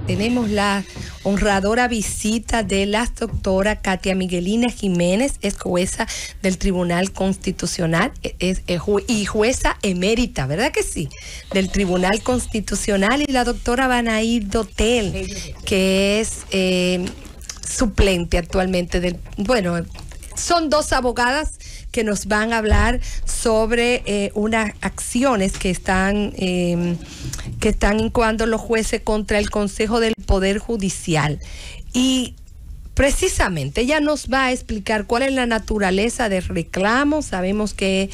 tenemos la honradora visita de la doctora Katia Miguelina Jiménez, es jueza del Tribunal Constitucional y jueza emérita, ¿verdad que sí? Del Tribunal Constitucional, y la doctora Banaí Dotel, que es suplente actualmente son dos abogadas que nos van a hablar sobre unas acciones que están incoando los jueces contra el Consejo del Poder Judicial. Y precisamente ella nos va a explicar cuál es la naturaleza del reclamo. Sabemos que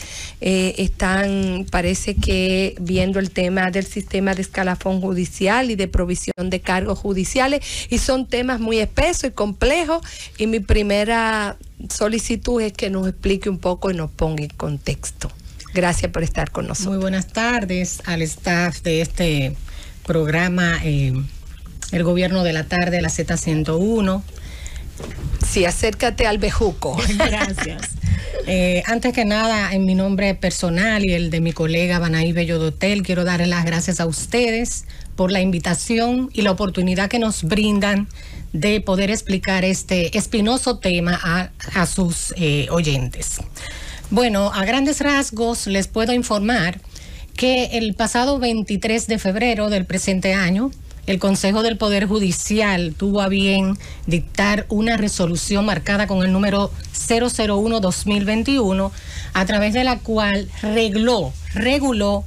parece que viendo el tema del sistema de escalafón judicial y de provisión de cargos judiciales, y son temas muy espesos y complejos, y mi primera solicitud es que nos explique un poco y nos ponga en contexto. Gracias por estar con nosotros. Muy buenas tardes al staff de este programa, El Gobierno de la Tarde, la Z101. Sí, acércate al bejuco. Gracias. Antes que nada, en mi nombre personal y el de mi colega Banaí Bello Dotel, quiero darle las gracias a ustedes por la invitación y la oportunidad que nos brindan de poder explicar este espinoso tema a sus oyentes. Bueno, a grandes rasgos les puedo informar que el pasado 23 de febrero del presente año, el Consejo del Poder Judicial tuvo a bien dictar una resolución marcada con el número 001-2021, a través de la cual reguló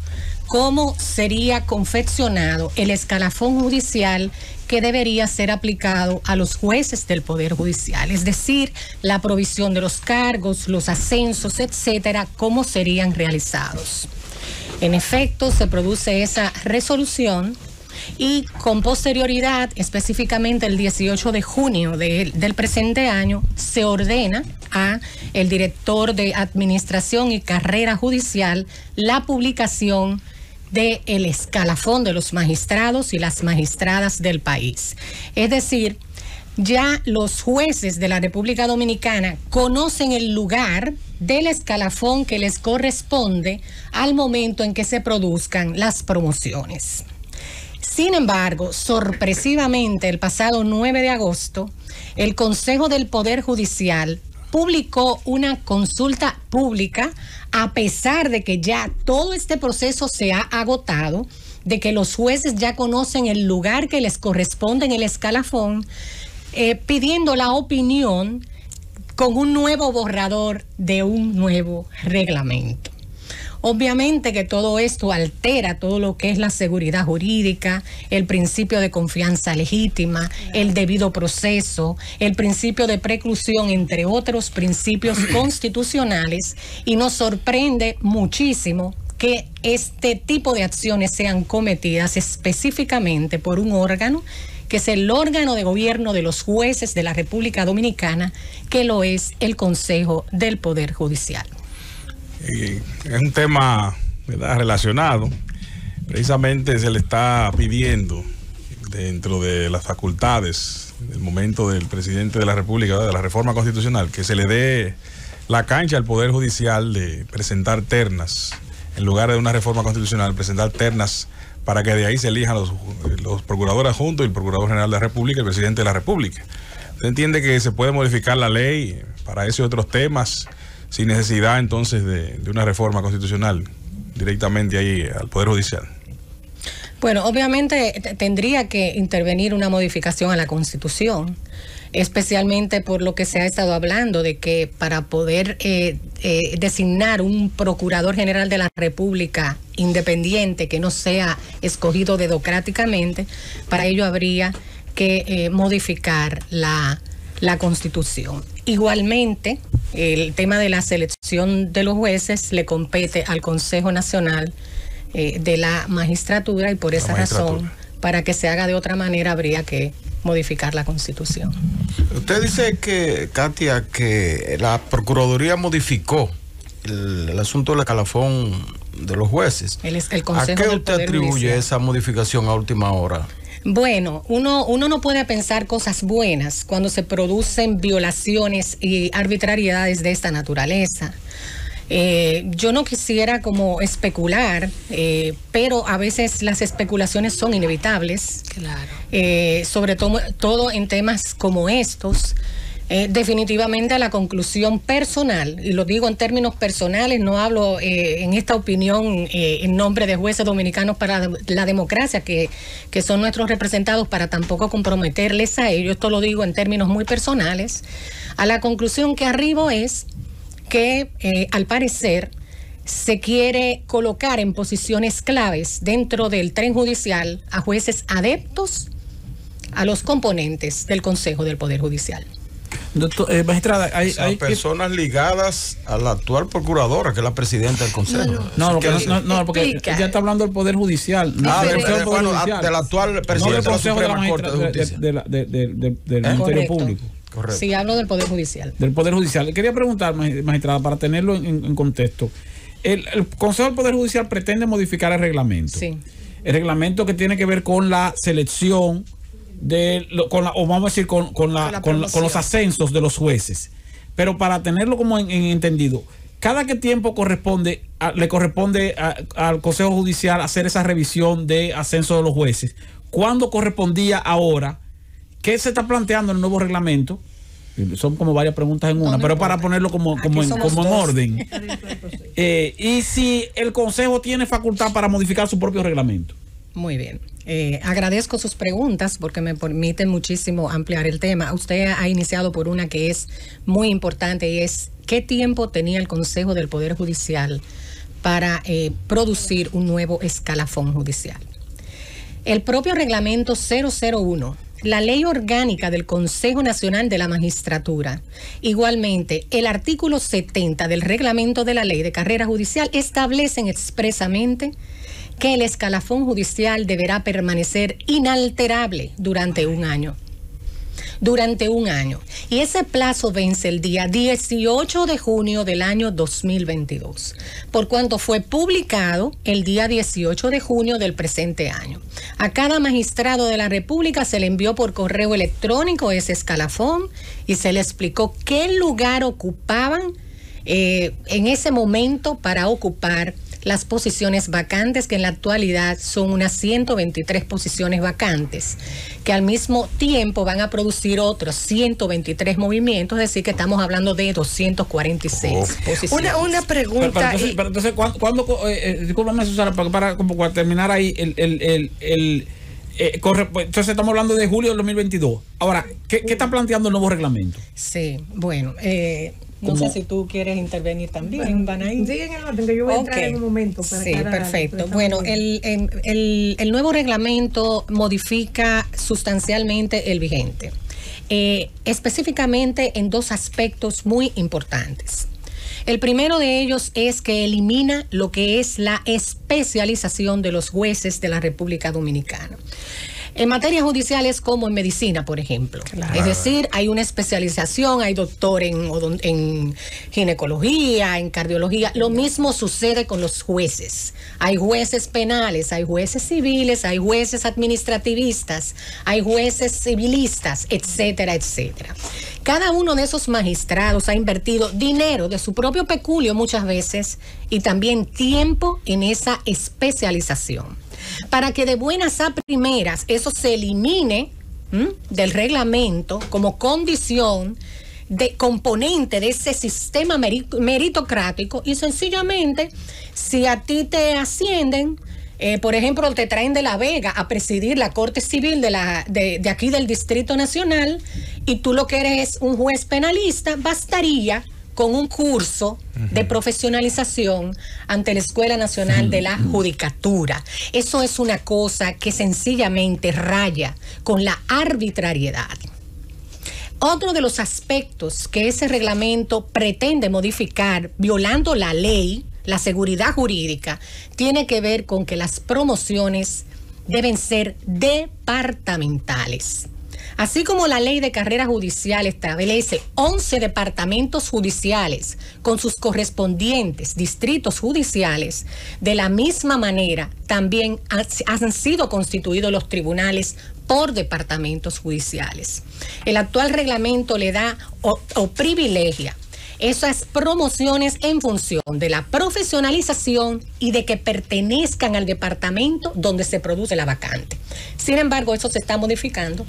cómo sería confeccionado el escalafón judicial que debería ser aplicado a los jueces del Poder Judicial, es decir, la provisión de los cargos, los ascensos, etcétera, cómo serían realizados. En efecto, se produce esa resolución y con posterioridad, específicamente el 18 de junio del presente año, se ordena a el director de Administración y Carrera Judicial la publicación del escalafón de los magistrados y las magistradas del país. Es decir, ya los jueces de la República Dominicana conocen el lugar del escalafón que les corresponde al momento en que se produzcan las promociones. Sin embargo, sorpresivamente, el pasado 9 de agosto, el Consejo del Poder Judicial publicó una consulta pública, a pesar de que ya todo este proceso se ha agotado, de que los jueces ya conocen el lugar que les corresponde en el escalafón, pidiendo la opinión con un nuevo borrador de un nuevo reglamento. Obviamente que todo esto altera todo lo que es la seguridad jurídica, el principio de confianza legítima, el debido proceso, el principio de preclusión, entre otros principios constitucionales, y nos sorprende muchísimo que este tipo de acciones sean cometidas específicamente por un órgano que es el órgano de gobierno de los jueces de la República Dominicana, que lo es el Consejo del Poder Judicial. Es un tema, ¿verdad?, relacionado. Precisamente se le está pidiendo, dentro de las facultades del momento del presidente de la República, de la reforma constitucional, que se le dé la cancha al Poder Judicial de presentar ternas, en lugar de una reforma constitucional, presentar ternas para que de ahí se elijan los procuradores adjuntos y el Procurador General de la República y el presidente de la República. ¿Usted entiende que se puede modificar la ley para esos otros temas sin necesidad entonces de una reforma constitucional directamente ahí al Poder Judicial? Bueno, obviamente tendría que intervenir una modificación a la Constitución, especialmente por lo que se ha estado hablando de que para poder designar un Procurador General de la República independiente que no sea escogido democráticamente, para ello habría que modificar la Constitución. Igualmente, el tema de la selección de los jueces le compete al Consejo Nacional de la Magistratura, y por esa razón, para que se haga de otra manera, habría que modificar la Constitución. Usted dice que, Katia, que la Procuraduría modificó el asunto del escalafón de los jueces. El Consejo ¿A qué del usted Poder atribuye Judicial esa modificación a última hora? Bueno, uno no puede pensar cosas buenas cuando se producen violaciones y arbitrariedades de esta naturaleza. Yo no quisiera como especular, pero a veces las especulaciones son inevitables. Claro. Sobre todo en temas como estos. Definitivamente la conclusión personal, y lo digo en términos personales, no hablo en esta opinión en nombre de Jueces Dominicanos para la Democracia, que son nuestros representados, para tampoco comprometerles a ellos. Esto lo digo en términos muy personales. A la conclusión que arribo es que al parecer se quiere colocar en posiciones claves dentro del tren judicial a jueces adeptos a los componentes del Consejo del Poder Judicial. Doctor, magistrada, hay personas ligadas a la actual procuradora, que es la presidenta del Consejo. No, porque ya está hablando del Poder Judicial. Del actual presidente de la Suprema Corte de Justicia. Del Ministerio Público. Correcto. Sí, hablo del Poder Judicial. Del Poder Judicial. Quería preguntar, magistrada, para tenerlo en contexto. El Consejo del Poder Judicial pretende modificar el reglamento. Sí. El reglamento que tiene que ver con la selección o vamos a decir con los ascensos de los jueces. Pero para tenerlo como en entendido, ¿cada qué tiempo le corresponde al Consejo Judicial hacer esa revisión de ascenso de los jueces? ¿Cuándo correspondía ahora? ¿Qué se está planteando en el nuevo reglamento? Son como varias preguntas en una, pero para ponerlo como en orden. Y si el Consejo tiene facultad para modificar su propio reglamento. Muy bien. Agradezco sus preguntas porque me permiten muchísimo ampliar el tema. Usted ha iniciado por una que es muy importante y es ¿qué tiempo tenía el Consejo del Poder Judicial para producir un nuevo escalafón judicial? El propio reglamento 001, la ley orgánica del Consejo Nacional de la Magistratura, igualmente el artículo 70 del reglamento de la ley de carrera judicial establecen expresamente que el escalafón judicial deberá permanecer inalterable durante un año. Durante un año. Y ese plazo vence el día 18 de junio del año 2022, por cuanto fue publicado el día 18 de junio del presente año. A cada magistrado de la República se le envió por correo electrónico ese escalafón y se le explicó qué lugar ocupaban en ese momento para ocupar las posiciones vacantes, que en la actualidad son unas 123 posiciones vacantes, que al mismo tiempo van a producir otros 123 movimientos, es decir, que estamos hablando de 246 posiciones. Una pregunta. Pero entonces, ¿cuándo discúlpame, Susana, para terminar ahí, entonces estamos hablando de julio del 2022. Ahora, ¿qué está planteando el nuevo reglamento? Sí, bueno, no sé si tú quieres intervenir también, Banaí. Siguen el orden, que yo voy a entrar en un momento. Sí, perfecto. Bueno, el nuevo reglamento modifica sustancialmente el vigente, específicamente en dos aspectos muy importantes. El primero de ellos es que elimina lo que es la especialización de los jueces de la República Dominicana. En materia judicial es como en medicina, por ejemplo. Claro. Es decir, hay una especialización, hay doctor en ginecología, en cardiología. Lo mismo sucede con los jueces. Hay jueces penales, hay jueces civiles, hay jueces administrativistas, hay jueces civilistas, etcétera, etcétera. Cada uno de esos magistrados ha invertido dinero de su propio peculio muchas veces y también tiempo en esa especialización. Para que de buenas a primeras eso se elimine del reglamento como condición de componente de ese sistema meritocrático, y sencillamente si a ti te ascienden, por ejemplo, te traen de La Vega a presidir la Corte Civil de aquí del Distrito Nacional y tú lo que eres es un juez penalista, bastaría con un curso de profesionalización ante la Escuela Nacional de la Judicatura. Eso es una cosa que sencillamente raya con la arbitrariedad. Otro de los aspectos que ese reglamento pretende modificar, violando la ley, la seguridad jurídica, tiene que ver con que las promociones deben ser departamentales. Así como la ley de carrera judicial establece 11 departamentos judiciales con sus correspondientes distritos judiciales, de la misma manera también han sido constituidos los tribunales por departamentos judiciales. El actual reglamento le da o privilegia esas promociones en función de la profesionalización y de que pertenezcan al departamento donde se produce la vacante. Sin embargo, eso se está modificando.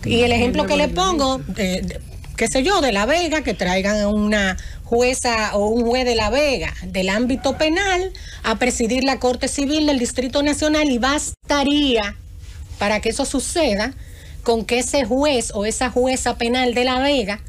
Y el ejemplo que le pongo, qué sé yo, de La Vega, que traigan a una jueza o un juez de La Vega del ámbito penal a presidir la Corte Civil del Distrito Nacional, y bastaría para que eso suceda con que ese juez o esa jueza penal de La Vega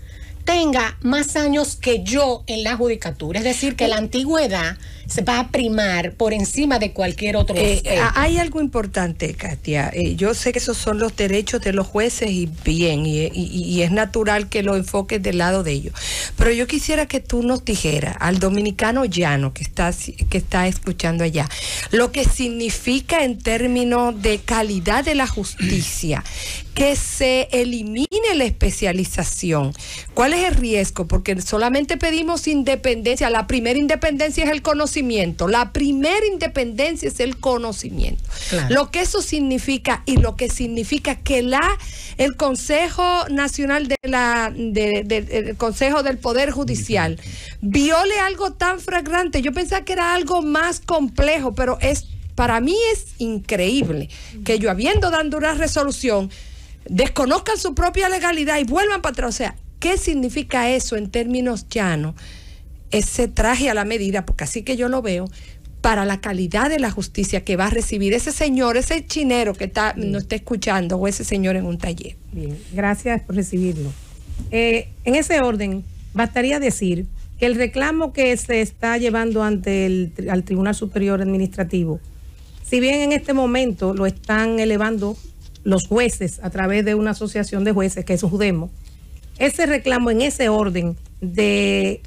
tenga más años que yo en la judicatura. Es decir, que la antigüedad se va a primar por encima de cualquier otro aspecto. Hay algo importante, Katia. Yo sé que esos son los derechos de los jueces y bien, y es natural que lo enfoques del lado de ellos. Pero yo quisiera que tú nos dijeras, al dominicano llano que está escuchando allá, lo que significa en términos de calidad de la justicia, que se elimine la especialización. ¿Cuál es el riesgo? Porque solamente pedimos independencia. La primera independencia es el conocimiento. La primera independencia es el conocimiento. Claro. Lo que eso significa, y lo que significa que el Consejo Nacional del Consejo del Poder Judicial viole algo tan flagrante. Yo pensaba que era algo más complejo, pero para mí es increíble que yo, habiendo dado una resolución, desconozcan su propia legalidad y vuelvan para atrás. O sea, ¿qué significa eso en términos llanos? Ese traje a la medida, porque así que yo lo veo, para la calidad de la justicia que va a recibir ese señor, ese chinero que nos está escuchando, o ese señor en un taller. Bien, gracias por recibirlo. En ese orden, bastaría decir que el reclamo que se está llevando ante al Tribunal Superior Administrativo, si bien en este momento lo están elevando los jueces a través de una asociación de jueces, que es Judemo, ese reclamo en ese orden de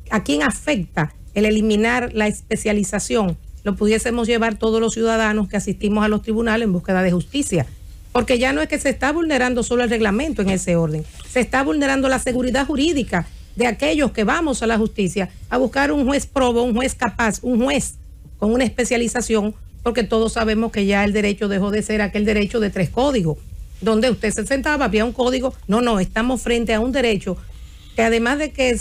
a quién afecta el eliminar la especialización, lo pudiésemos llevar todos los ciudadanos que asistimos a los tribunales en búsqueda de justicia, porque ya no es que se está vulnerando solo el reglamento en ese orden, se está vulnerando la seguridad jurídica de aquellos que vamos a la justicia a buscar un juez probo, un juez capaz, un juez con una especialización, porque todos sabemos que ya el derecho dejó de ser aquel derecho de 3 códigos, donde usted se sentaba, había un código. No, estamos frente a un derecho que, además de que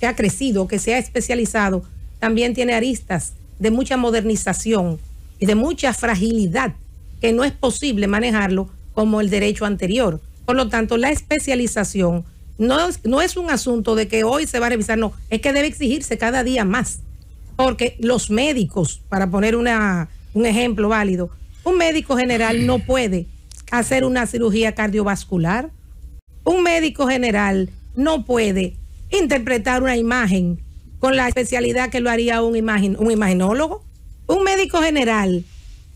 ha crecido, que se ha especializado, también tiene aristas de mucha modernización y de mucha fragilidad, que no es posible manejarlo como el derecho anterior. Por lo tanto, la especialización no es un asunto de que hoy se va a revisar, no, es que debe exigirse cada día más, porque los médicos, para poner un ejemplo válido, un médico general no puede hacer una cirugía cardiovascular, un médico general no puede interpretar una imagen con la especialidad que lo haría un imaginólogo. Un médico general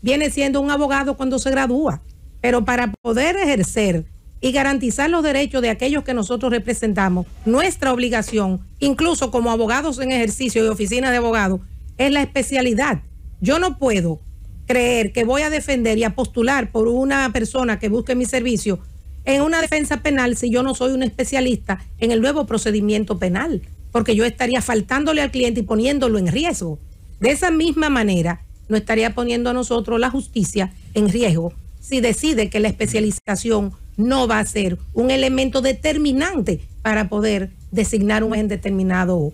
viene siendo un abogado cuando se gradúa, pero para poder ejercer y garantizar los derechos de aquellos que nosotros representamos, nuestra obligación, incluso como abogados en ejercicio y oficina de abogados, es la especialidad. Yo no puedo creer que voy a defender y a postular por una persona que busque mi servicio en una defensa penal si yo no soy un especialista en el nuevo procedimiento penal, porque yo estaría faltándole al cliente y poniéndolo en riesgo. De esa misma manera, nos estaría poniendo a nosotros la justicia en riesgo si decide que la especialización no va a ser un elemento determinante para poder designar un juez en determinado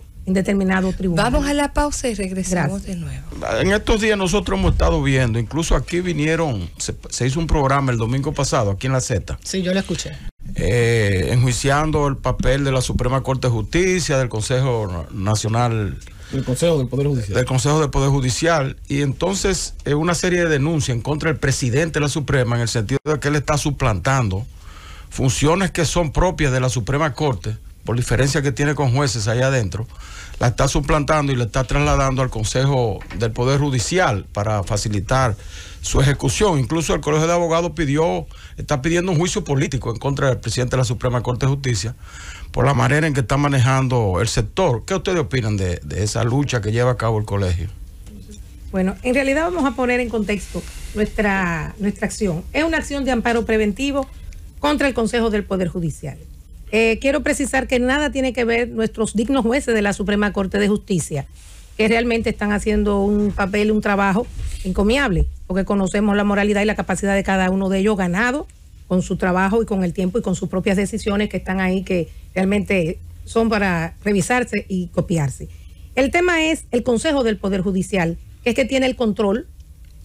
tribunal. Vamos a la pausa y regresamos de nuevo. En estos días nosotros hemos estado viendo, incluso aquí vinieron, se hizo un programa el domingo pasado aquí en la Z. Sí, yo lo escuché. Enjuiciando el papel de la Suprema Corte de Justicia, del Consejo Nacional, del Consejo del Poder Judicial. Del Consejo del Poder Judicial, y entonces una serie de denuncias en contra del presidente de la Suprema, en el sentido de que él está suplantando funciones que son propias de la Suprema Corte, por diferencia que tiene con jueces allá adentro, la está suplantando y la está trasladando al Consejo del Poder Judicial para facilitar su ejecución. Incluso el Colegio de Abogados está pidiendo un juicio político en contra del presidente de la Suprema Corte de Justicia por la manera en que está manejando el sector. ¿Qué ustedes opinan de esa lucha que lleva a cabo el colegio? Bueno, en realidad vamos a poner en contexto nuestra acción. Es una acción de amparo preventivo contra el Consejo del Poder Judicial. Quiero precisar que nada tiene que ver nuestros dignos jueces de la Suprema Corte de Justicia, que realmente están haciendo un trabajo encomiable, porque conocemos la moralidad y la capacidad de cada uno de ellos, ganado con su trabajo y con el tiempo y con sus propias decisiones que están ahí, que realmente son para revisarse y copiarse. El tema es el Consejo del Poder Judicial, que es que tiene el control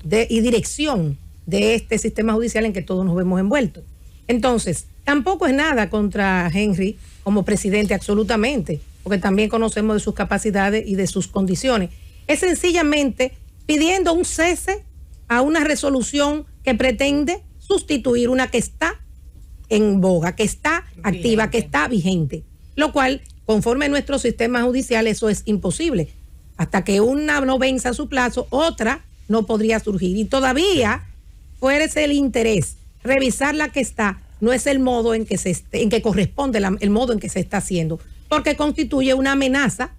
y dirección de este sistema judicial en que todos nos vemos envueltos. Entonces, tampoco es nada contra Henry como presidente, absolutamente, porque también conocemos de sus capacidades y de sus condiciones. Es sencillamente pidiendo un cese a una resolución que pretende sustituir una que está en boga, que está activa, que está vigente, lo cual, conforme a nuestro sistema judicial, eso es imposible. Hasta que una no venza su plazo, otra no podría surgir. Y todavía fuera ese el interés, revisar la que está, no es el modo en que corresponde el modo en que se está haciendo, porque constituye una amenaza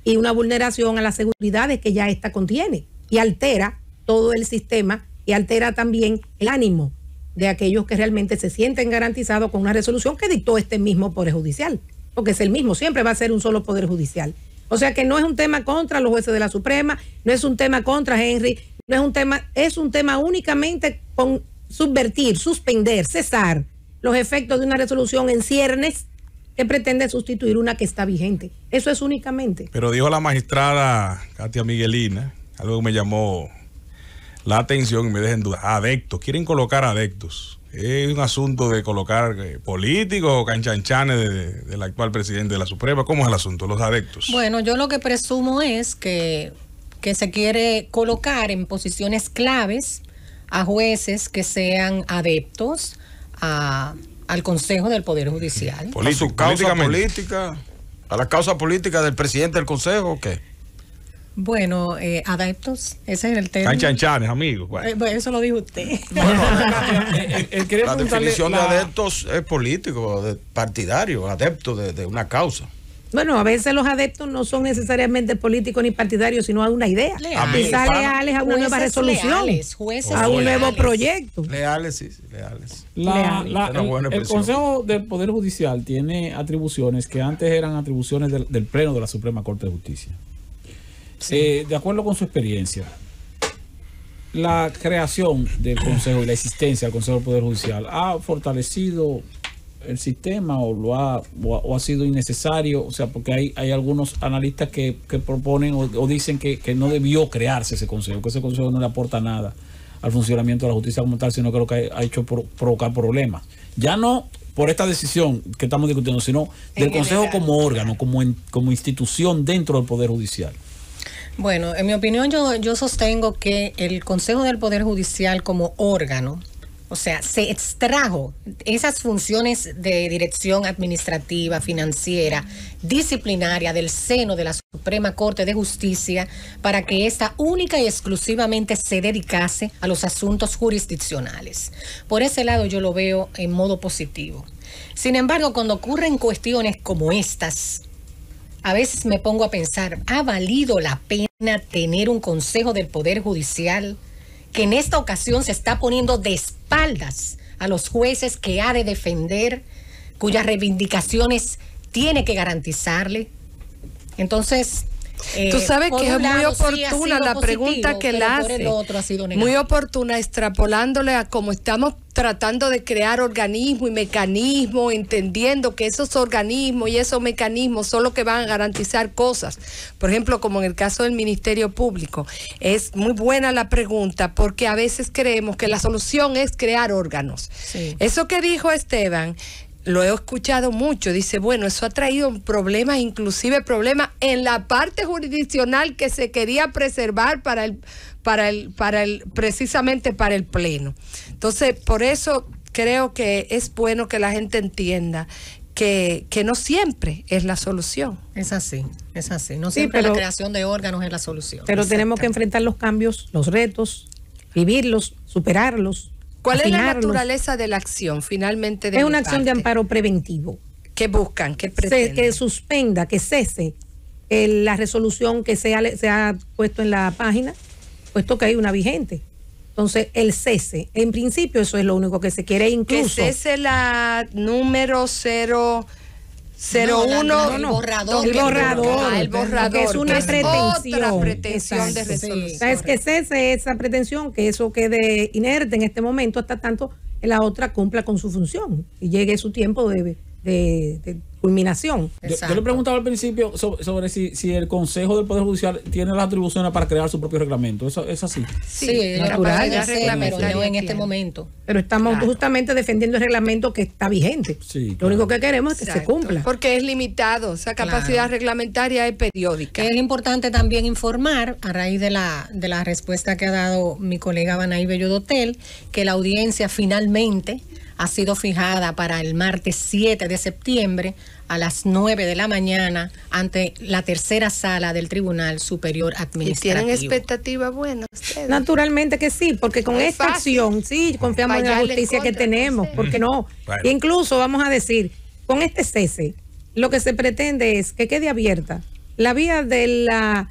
y una vulneración a las seguridades que ya esta contiene y altera todo el sistema y altera también el ánimo de aquellos que realmente se sienten garantizados con una resolución que dictó este mismo Poder Judicial, porque es el mismo, siempre va a ser un solo Poder Judicial. O sea que no es un tema contra los jueces de la Suprema, no es un tema contra Henry, no es un tema únicamente con subvertir, suspender, cesar los efectos de una resolución en ciernes que pretende sustituir una que está vigente. Eso es únicamente. Pero dijo la magistrada Katia Miguelina, algo que me llamó la atención y me deja en duda. Adeptos, quieren colocar adeptos. Es un asunto de colocar políticos o canchanchanes del actual presidente de la Suprema. ¿Cómo es el asunto, los adeptos? Bueno, yo lo que presumo es que se quiere colocar en posiciones claves a jueces que sean adeptos al Consejo del Poder Judicial. ¿A su causa política? ¿A la causa política del presidente del Consejo o qué? Bueno, adeptos, ese es el tema. Canchanchanes, amigos. Bueno, eso lo dijo usted. Bueno, la definición de adeptos es político, partidario, adepto de una causa. Bueno, a veces los adeptos no son necesariamente políticos ni partidarios, sino a una idea. Quizás leales a una nueva resolución, a un nuevo proyecto. Leales, sí, leales. El Consejo del Poder Judicial tiene atribuciones que antes eran atribuciones del Pleno de la Suprema Corte de Justicia. Sí. De acuerdo con su experiencia, la creación del Consejo y la existencia del Consejo del Poder Judicial ha fortalecido el sistema o ha sido innecesario, o sea, porque hay algunos analistas que proponen o dicen que no debió crearse ese consejo, que ese consejo no le aporta nada al funcionamiento de la justicia como tal, sino que lo que ha hecho provocar problemas. Ya no por esta decisión que estamos discutiendo, sino del consejo como órgano, como institución dentro del Poder Judicial. Bueno, en mi opinión yo sostengo que el Consejo del Poder Judicial como órgano, o sea, se extrajo esas funciones de dirección administrativa, financiera, disciplinaria del seno de la Suprema Corte de Justicia para que ésta única y exclusivamente se dedicase a los asuntos jurisdiccionales. Por ese lado yo lo veo en modo positivo. Sin embargo, cuando ocurren cuestiones como estas, a veces me pongo a pensar, ¿ha valido la pena tener un Consejo del Poder Judicial que en esta ocasión se está poniendo de espaldas a los jueces que ha de defender, cuyas reivindicaciones tiene que garantizarle? Entonces, tú sabes que es muy oportuna la pregunta que la hace, muy oportuna, extrapolándole a cómo estamos tratando de crear organismos y mecanismos, entendiendo que esos organismos y esos mecanismos son los que van a garantizar cosas. Por ejemplo, como en el caso del Ministerio Público. Es muy buena la pregunta porque a veces creemos que la solución es crear órganos. Sí. Eso que dijo Esteban, lo he escuchado mucho, dice, bueno, eso ha traído problemas, inclusive problemas en la parte jurisdiccional que se quería preservar precisamente para el Pleno. Entonces, por eso creo que es bueno que la gente entienda que no siempre es la solución. Es así. No siempre la creación de órganos es la solución. Pero tenemos que enfrentar los cambios, los retos, vivirlos, superarlos. ¿Cuál es la naturaleza de la acción finalmente? Es una acción de amparo preventivo. ¿Qué buscan? ¿Qué pretenden? Que suspenda, que cese la resolución que se ha puesto en la página, puesto que hay una vigente. Entonces, el cese, en principio eso es lo único que se quiere, incluso. Que cese la número 001. El borrador. El borrador. Que es una pretensión. Otra pretensión de resolución. Sí, es que cese esa pretensión, que eso quede inerte en este momento hasta tanto la otra cumpla con su función y llegue su tiempo de de culminación. Yo le preguntaba al principio sobre si el Consejo del Poder Judicial tiene las atribuciones para crear su propio reglamento. ¿Eso es así? Sí, natural, pero no en este momento. Pero estamos justamente defendiendo el reglamento que está vigente. Sí, Lo único que queremos es que se cumpla. Porque es limitado, esa capacidad reglamentaria es periódica. Es importante también informar, a raíz de la respuesta que ha dado mi colega Banay Bello Dotel, que la audiencia finalmente ha sido fijada para el martes 7 de septiembre a las 9 de la mañana ante la tercera sala del Tribunal Superior Administrativo. ¿Y tienen expectativas buenas ustedes? Naturalmente que sí, porque con esta acción, sí, confiamos en la justicia que tenemos, porque no. Bueno. Incluso, vamos a decir, con este cese, lo que se pretende es que quede abierta la vía de la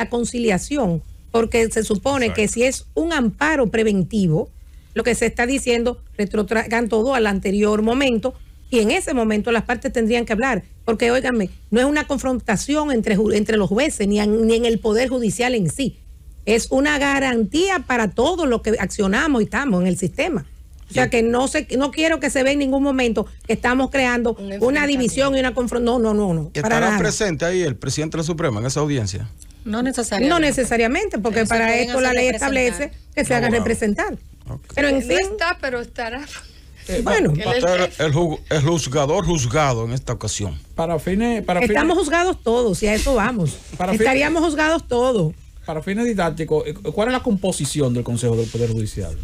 conciliación, porque se supone que si es un amparo preventivo, lo que se está diciendo, retrotraigan todo al anterior momento, y en ese momento las partes tendrían que hablar, porque óiganme, no es una confrontación entre los jueces ni en el Poder Judicial en sí, es una garantía para todos los que accionamos y estamos en el sistema. O sea que no quiero que se vea en ningún momento que estamos creando una división y una confrontación. No. ¿Estará presente ahí el presidente de la Suprema en esa audiencia? No necesariamente. No necesariamente, porque para esto la ley establece que se haga representar. Okay. Pero en No fin, está, pero estará. bueno, Va a estar el juzgador juzgado en esta ocasión. estamos juzgados todos y a eso vamos. Estaríamos juzgados todos. Para fines didácticos, ¿cuál es la composición del Consejo del Poder Judicial?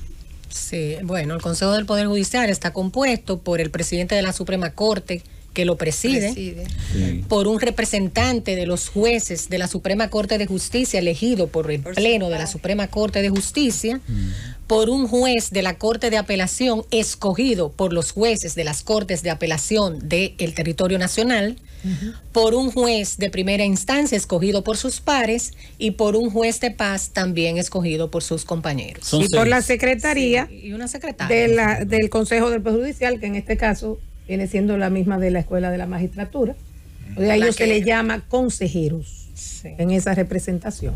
Sí, bueno, el Consejo del Poder Judicial está compuesto por el presidente de la Suprema Corte, que lo preside. Sí. Por un representante de los jueces de la Suprema Corte de Justicia elegido por el Pleno de la Suprema Corte de Justicia, por un juez de la Corte de Apelación escogido por los jueces de las Cortes de Apelación del territorio nacional, por un juez de primera instancia escogido por sus pares y por un juez de paz también escogido por sus compañeros. Y por la secretaría y una secretaria del Consejo del Poder Judicial, que en este caso viene siendo la misma de la Escuela de la Magistratura. A ellos se les llama consejeros en esa representación.